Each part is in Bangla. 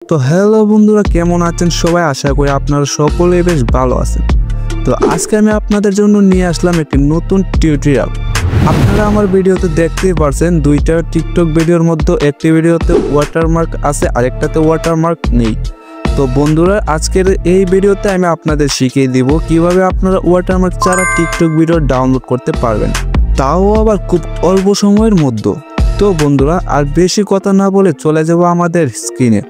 তো হ্যালো বন্ধুরা, কেমন আছেন সবাই? আশা করি আপনারা সকলেই বেশ ভালো আছেন। তো আজকে আমি আপনাদের জন্য নিয়ে আসলাম একটি নতুন টিউটোরিয়াল। আপনারা আমার ভিডিওতে দেখতেই পারছেন, দুইটা টিকটক ভিডিওর মধ্যে একটি ভিডিওতে ওয়াটারমার্ক আছে, আরেকটাতে ওয়াটারমার্ক নেই। তো বন্ধুরা, আজকের এই ভিডিওতে আমি আপনাদের শিখিয়ে দিব কিভাবে আপনারা ওয়াটারমার্ক ছাড়া টিকটক ভিডিও ডাউনলোড করতে পারবেন, তাও আবার খুব অল্প সময়ের মধ্যে। তো বন্ধুরা, আর বেশি কথা না বলে চলে যাব আমাদের স্ক্রিনে।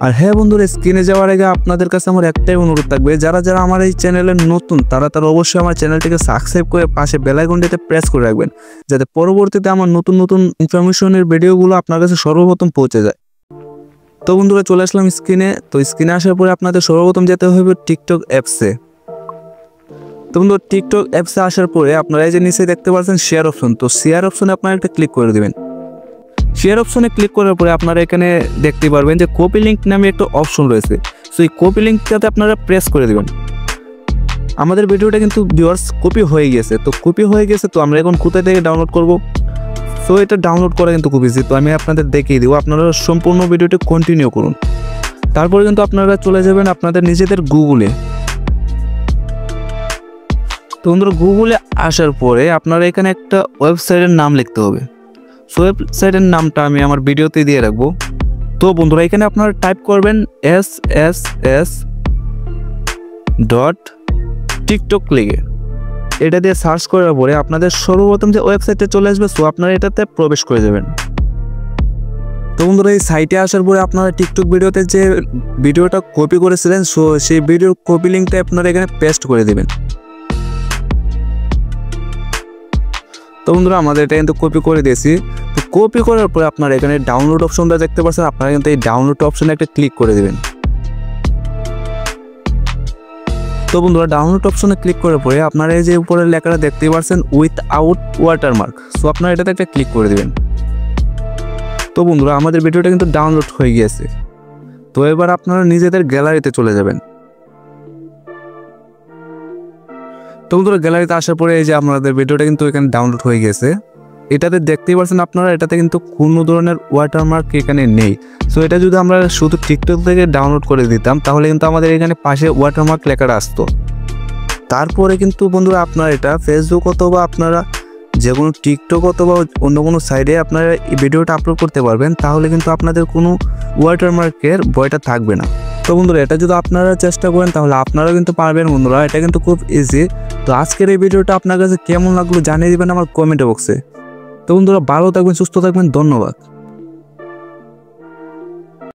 আর হ্যাঁ বন্ধুরা, স্ক্রিনে যাওয়ার আগে আপনাদের কাছে আমার একটাই অনুরোধ থাকবে, যারা যারা আমার এই চ্যানেলে নতুন তারা অবশ্যই আমার চ্যানেলটিকে সাবস্ক্রাইব করে পাশে বেল আইকনটিতে প্রেস করে রাখবেন, যাতে পরবর্তীতে আমার নতুন নতুন ইনফরমেশনের ভিডিওগুলো আপনার কাছে সর্বপ্রথম পৌঁছে যায়। তো বন্ধুরা, চলে আসলাম স্ক্রিনে। তো স্ক্রিনে আসার পরে আপনাদের সর্বপ্রথম যেতে হবে টিকটক অ্যাপসে। তো বন্ধুরা, টিকটক অ্যাপসে আসার পরে আপনারা এই যে নিচে দেখতে পাচ্ছেন শেয়ার অপশন, তো শেয়ার অপশনে আপনারা একটা ক্লিক করে দেবেন। শেয়ার অপশনে ক্লিক করার পরে আপনারা এখানে দেখতে পারবেন যে কপি লিঙ্ক নামে একটা অপশন রয়েছে। সো এই কপি লিঙ্কটাতে আপনারা প্রেস করে দেবেন। আমাদের ভিডিওটা কিন্তু ভিউয়ার্স কপি হয়ে গেছে। তো কপি হয়ে গেছে, তো আমরা এখন কোথা থেকে ডাউনলোড করব? সো এটা ডাউনলোড করা কিন্তু খুব ইজি। তো আমি আপনাদের দেখিয়ে দিব, আপনারা সম্পূর্ণ ভিডিওটি কন্টিনিউ করুন। তারপরে কিন্তু আপনারা চলে যাবেন আপনাদের নিজেদের গুগলে। তো বন্ধুরা, গুগলে আসার পরে আপনারা এখানে একটা ওয়েবসাইটের নাম লিখতে হবে। সো ওয়েবসাইটের নামটা আমি আমার ভিডিওতে দিয়ে রাখবো। তো বন্ধুরা, এখানে আপনারা টাইপ করবেন sss.tiktok লিখে। এটা দিয়ে সার্চ করার পরে আপনাদের সর্বপ্রথম যে ওয়েবসাইটে চলে আসবে, সো আপনারা এটাতে প্রবেশ করে যাবেন। তো বন্ধুরা, এই সাইটে আসার পরে আপনারা টিকটক ভিডিওতে যে ভিডিওটা কপি করেছিলেন, সো সেই ভিডিওর কপি লিঙ্কটা আপনারা এখানে পেস্ট করে দেবেন। তো বন্ধুরা, আমাদের এটা কিন্তু কপি করে দিয়েছি। তো কপি করার পরে আপনারা এখানে ডাউনলোড অপশনটা দেখতে পাচ্ছেন, আপনারা কিন্তু এই ডাউনলোড অপশনে একটা ক্লিক করে দেবেন। তো বন্ধুরা, ডাউনলোড অপশনে ক্লিক করার পরে আপনারা এই যে উপরে লেখাটা দেখতেই পাচ্ছেন উইথআউট ওয়াটারমার্ক, সো আপনারা এটাতে একটা ক্লিক করে দেবেন। তো বন্ধুরা, আমাদের ভিডিওটা কিন্তু ডাউনলোড হয়ে গিয়েছে। তো এবার আপনারা নিজেদের গ্যালারিতে চলে যাবেন। তো বন্ধুরা, গ্যালারিতে আসার পরে এই যে আপনাদের ভিডিওটা কিন্তু এখানে ডাউনলোড হয়ে গেছে। এটাতে দেখতেই পাচ্ছেন আপনারা, এটাতে কিন্তু কোনো ধরনের ওয়াটারমার্ক এখানে নেই। সো এটা যদি আমরা শুধু টিকটক থেকে ডাউনলোড করে দিতাম, তাহলে কিন্তু আমাদের এখানে পাশে ওয়াটারমার্ক লেখাটা আসতো। তারপরে কিন্তু বন্ধুরা, আপনারা এটা ফেসবুক অথবা আপনারা যে কোনো টিকটক অথবা অন্য কোনো সাইডে আপনারা এই ভিডিওটা আপলোড করতে পারবেন, তাহলে কিন্তু আপনাদের কোনো ওয়াটারমার্কের ভয়টা থাকবে না। তো বন্ধুরা, এটা যদি আপনারা চেষ্টা করেন তাহলে আপনারা কিন্তু পারবেন বন্ধুরা, এটা কিন্তু খুব ইজি। তো আজকের এই ভিডিওটা আপনার কাছে কেমন লাগলো জানিয়ে দিবেন আমার কমেন্ট বক্সে। তো বন্ধুরা, ভালো থাকবেন, সুস্থ থাকবেন, ধন্যবাদ।